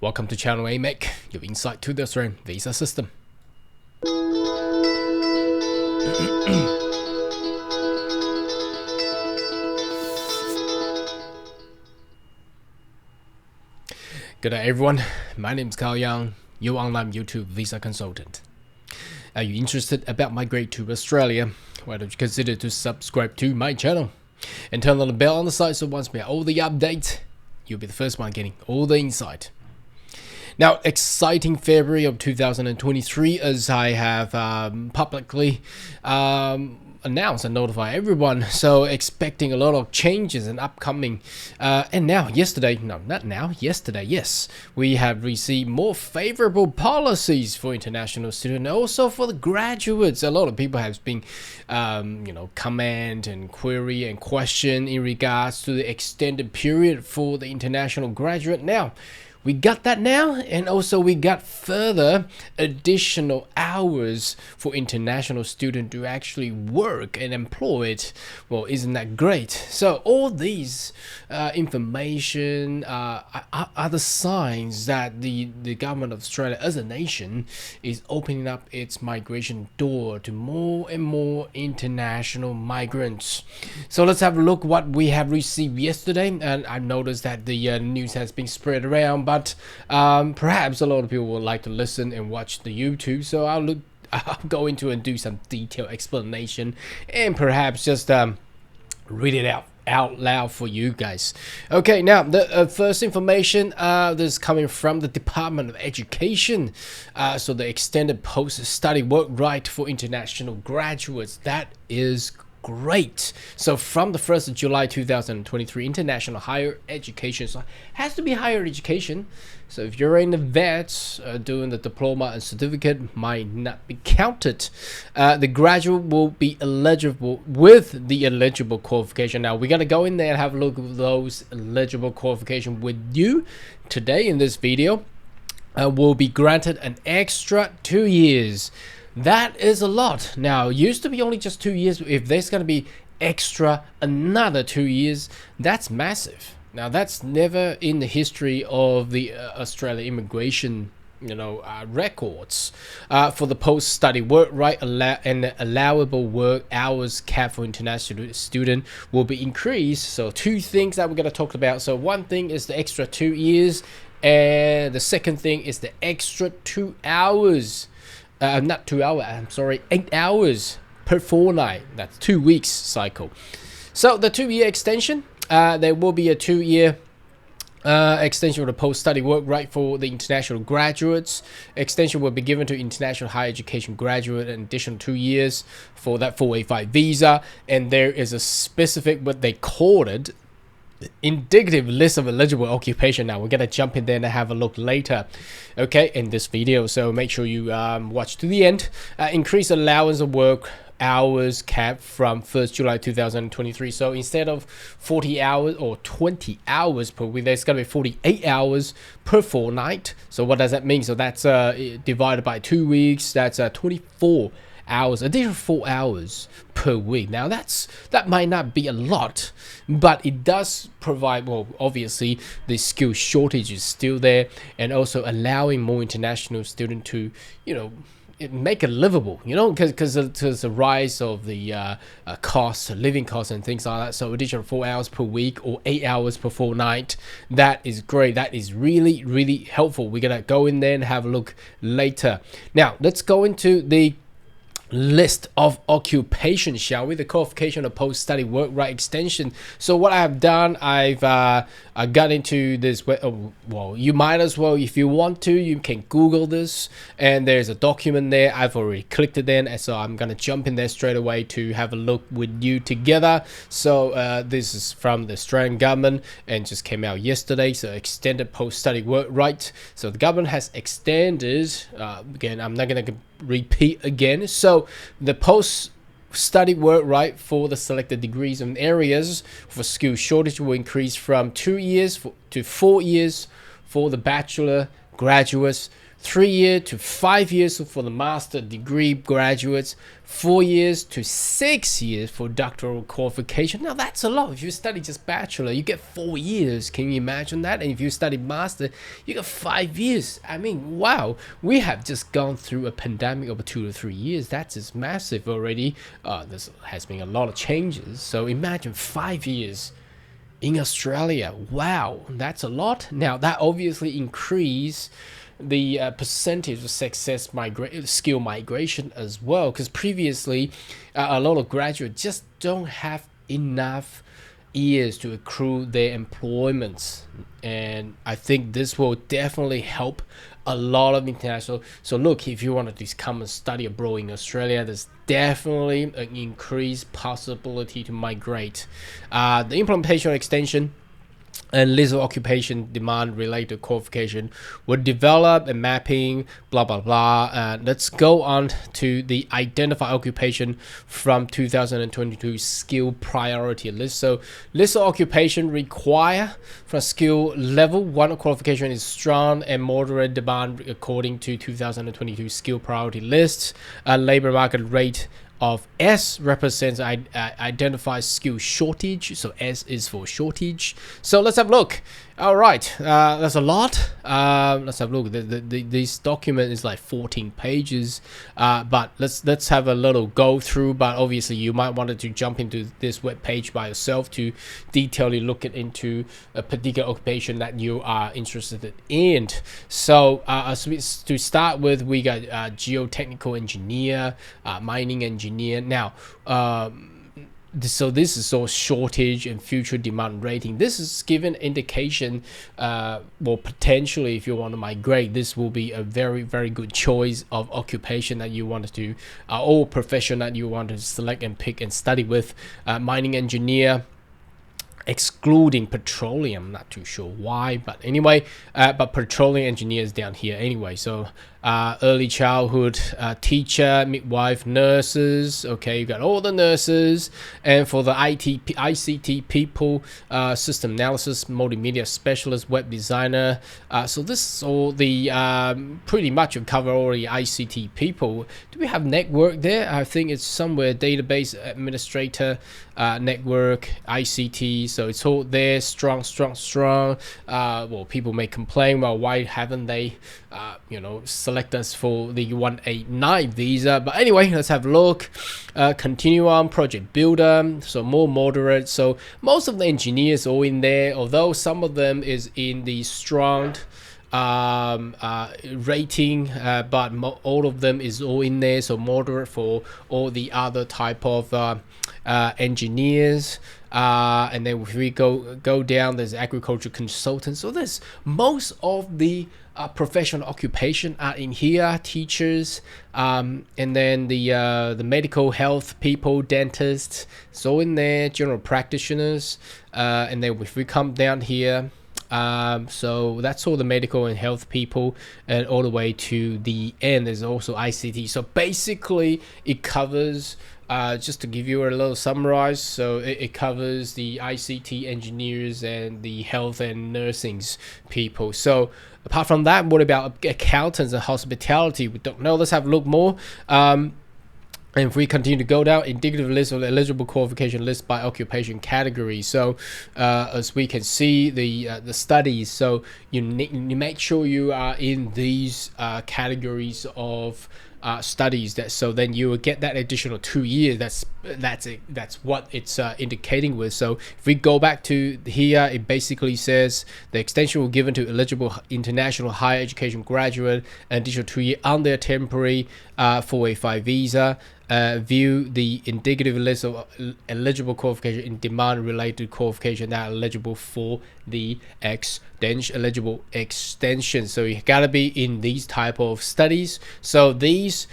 Welcome to Channel AMEC, your insight to the Australian visa system. Good day everyone, my name is Carl Young, your online YouTube visa consultant. Are you interested about migrating to Australia? Why don't you consider to subscribe to my channel and turn on the bell on the side so once we have all the updates, you'll be the first one getting all the insight. Now, exciting February of 2023 as I have publicly announced and notify everyone. So expecting a lot of changes and upcoming. And now, yesterday, yes, we have received more favorable policies for international students, also for the graduates. A lot of people have been, comment and query and question in regards to the extended period for the international graduate. Now, we got that now, and also we got further additional hours for international students to actually work and employ it. Well, isn't that great? So all these information are the signs that the government of Australia as a nation is opening up its migration door to more and more international migrants. So let's have a look what we have received yesterday, and I noticed that the news has been spread around, but perhaps a lot of people would like to listen and watch the YouTube, so I'll go into and do some detailed explanation and perhaps just read it out loud for you guys. Okay, now the first information this is coming from the Department of Education. So the extended post-study work right for international graduates, that is great. So from the 1st of July 2023, international higher education, so it has to be higher education. So if you're in the vet doing the diploma and certificate, might not be counted. The graduate will be eligible with the eligible qualification. Now we're gonna go in there and have a look at those eligible qualification with you today in this video. Will be granted an extra 2 years. That is a lot. Now, it used to be only just 2 years. If there's going to be extra another 2 years, that's massive. Now, that's never in the history of the Australia immigration, records. For the post-study work right and allowable work hours cap for international student will be increased. So, two things that we're going to talk about. So, one thing is the extra 2 years, and the second thing is the extra 2 hours. Not 2 hours, I'm sorry, 8 hours per fortnight. That's 2 weeks cycle. So the 2-year extension, there will be a 2-year extension of the post-study work right for the international graduates. Extension will be given to international higher education graduate an additional 2 years for that 485 visa. And there is a specific, what they called it, indicative list of eligible occupation. Now we're gonna jump in there and have a look later, okay, in this video. So make sure you watch to the end. Increase allowance of work hours cap from 1st July 2023. So instead of 40 hours or 20 hours per week, there's gonna be 48 hours per fortnight. So what does that mean? So that's divided by 2 weeks. That's 24 hours, additional 4 hours per week. Now that might not be a lot, but it does provide, well, obviously the skill shortage is still there, and also allowing more international students to make it livable, because there's a rise of the living costs and things like that. So additional 4 hours per week or 8 hours per fortnight, that is great. That is really, really helpful. We're gonna go in there and have a look later. Now let's go into the list of occupation, shall we? The qualification of post-study work right extension. So what I've done, I've got into this. Well, you might as well, if you want to, you can Google this, and there's a document there. I've already clicked it in, and so I'm gonna jump in there straight away to have a look with you together. So this is from the Australian government and just came out yesterday. So extended post-study work right. So the government has extended. Again, I'm not gonna repeat again. So the post-study work right for the selected degrees and areas for skill shortage will increase from 2 years to 4 years for the bachelor graduates, 3 years to 5 years for the master degree graduates, 4 years to 6 years for doctoral qualification. Now that's a lot. If you study just bachelor, you get 4 years. Can you imagine that? And if you study master, you get 5 years. I mean, wow, we have just gone through a pandemic of 2 to 3 years. That's just massive already. There has been a lot of changes. So imagine 5 years in Australia. Wow, that's a lot. Now that obviously increase the percentage of success skill migration as well, because previously a lot of graduates just don't have enough years to accrue their employments, and I think this will definitely help a lot of international. So look, if you want to come and study abroad in Australia, there's definitely an increased possibility to migrate. The implementation extension and list of occupation demand related qualification were developed and mapping, blah blah blah. Let's go on to the identify occupation from 2022 skill priority list. So list of occupation require for skill level 1 qualification is strong and moderate demand according to 2022 skill priority lists. Labor market rate of S represents identifies skill shortage, so S is for shortage. So let's have a look. All right, that's a lot. Let's have a look. This document is like 14 pages, but let's have a little go through. But obviously, you might want to jump into this web page by yourself to detailedly look into a particular occupation that you are interested in. So to start with, we got geotechnical engineer, mining engineer. Now, so this is all shortage and future demand rating. This is given indication, well, potentially if you want to migrate, this will be a very, very good choice of occupation that you want to, or profession that you want to select and pick and study with. Mining engineer, excluding petroleum, not too sure why, but anyway, but petroleum engineers down here anyway. So early childhood teacher, midwife, nurses. Okay, you got all the nurses. And for the ICT people, system analysis, multimedia specialist, web designer. So this is all the pretty much cover all the ICT people. Do we have network there? I think it's somewhere database administrator, network, ICT. So it's all there, strong. Well, people may complain, well, why haven't they select us for the 189 visa? But anyway, let's have a look. Continue on, project builder, so more moderate. So most of the engineers are in there, although some of them is in the strong rating, but all of them is all in there, so moderate for all the other type of engineers. And then if we go down, there's agriculture consultant. So there's most of the professional occupation are in here, teachers, and then the medical health people, dentists, so in there, general practitioners, and then if we come down here, so that's all the medical and health people, and all the way to the end there's also ICT. So basically it covers, just to give you a little summarize, so it covers the ICT engineers and the health and nursing people. So apart from that, what about accountants and hospitality? We don't know. Let's have a look more. And if we continue to go down, indicative list of eligible qualification list by occupation category. So as we can see, the studies, so you make sure you are in these categories of studies, that so then you will get that additional 2 years. That's what it's indicating with. So if we go back to here, it basically says the extension will given to eligible international higher education graduate an additional 2 years on their temporary 485 visa. View the indicative list of eligible qualification in demand related qualification that are eligible for the eligible extension. So you gotta be in these type of studies. So these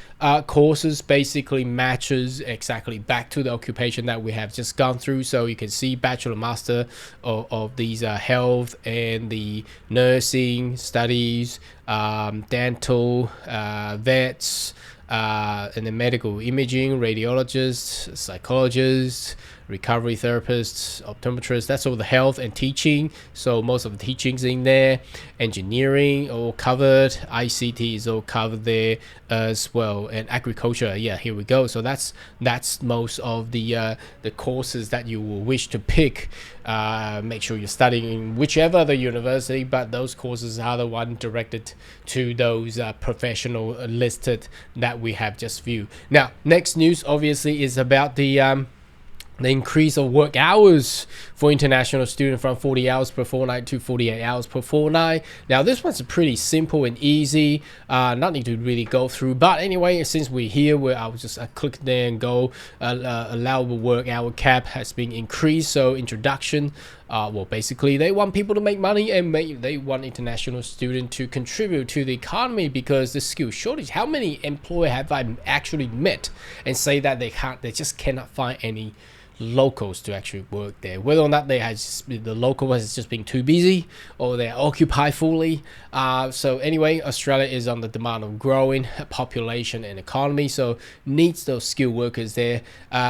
courses basically matches exactly back to the occupation that we have just gone through. So you can see bachelor, master of these health and the nursing studies, dental, vets, and then medical imaging, radiologists, psychologists, recovery therapists, optometrists. That's all the health and teaching. So most of the teachings in there, engineering all covered, ICT is all covered there as well, and agriculture. Yeah, here we go. So that's most of the courses that you will wish to pick. Make sure you're studying in whichever the university, but those courses are the one directed to those professional listed that we have just viewed. Now, next news obviously is about the increase of work hours for international students from 40 hours per fortnight to 48 hours per fortnight. Now, this one's pretty simple and easy, not need to really go through. But anyway, since we're here, where I'll just click there and go, allowable work hour cap has been increased. So introduction, well, basically they want people to make money, and they want international students to contribute to the economy because the skill shortage. How many employers have I actually met and say that they just cannot find any locals to actually work there, whether or not the local has just been too busy or they're occupied fully. So anyway, Australia is on the demand of growing population and economy, so needs those skilled workers there.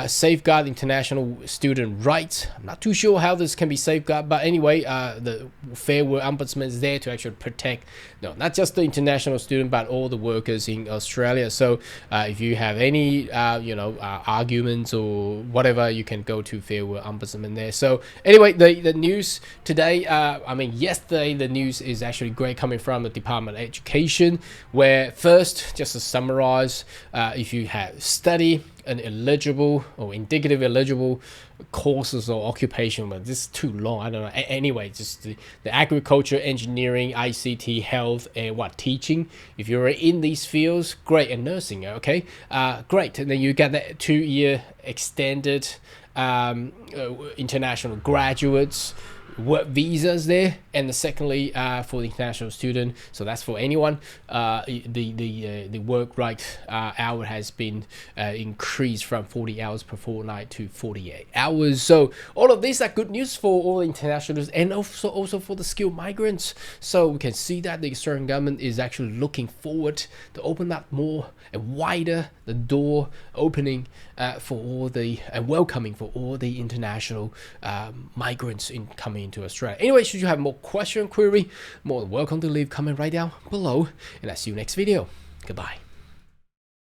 Safeguard international student rights. I'm not too sure how this can be safeguarded, but anyway, the Fair Work Ombudsman is there to actually protect not just the international student but all the workers in Australia. So if you have any arguments or whatever, you can go to Fair Work Ombudsman there. So anyway, the news today, yesterday, the news is actually great coming from the Department of Education, where first, just to summarize, if you have study an eligible or indicative eligible courses or occupation, but this is too long, I don't know. Anyway, just the agriculture, engineering, ICT, health, and teaching. If you're in these fields, great. And nursing, okay, great. And then you get that 2-year extended international graduates work visas there. And secondly, for the international student, so that's for anyone, the work right hour has been increased from 40 hours per fortnight to 48 hours. So all of these are good news for all internationals and also for the skilled migrants. So we can see that the Australian government is actually looking forward to open up more and wider the door opening for all the and welcoming for all the international migrants coming into Australia. Anyway, should you have more question, query, more than welcome to leave comment right down below, and I'll see you next video. Goodbye.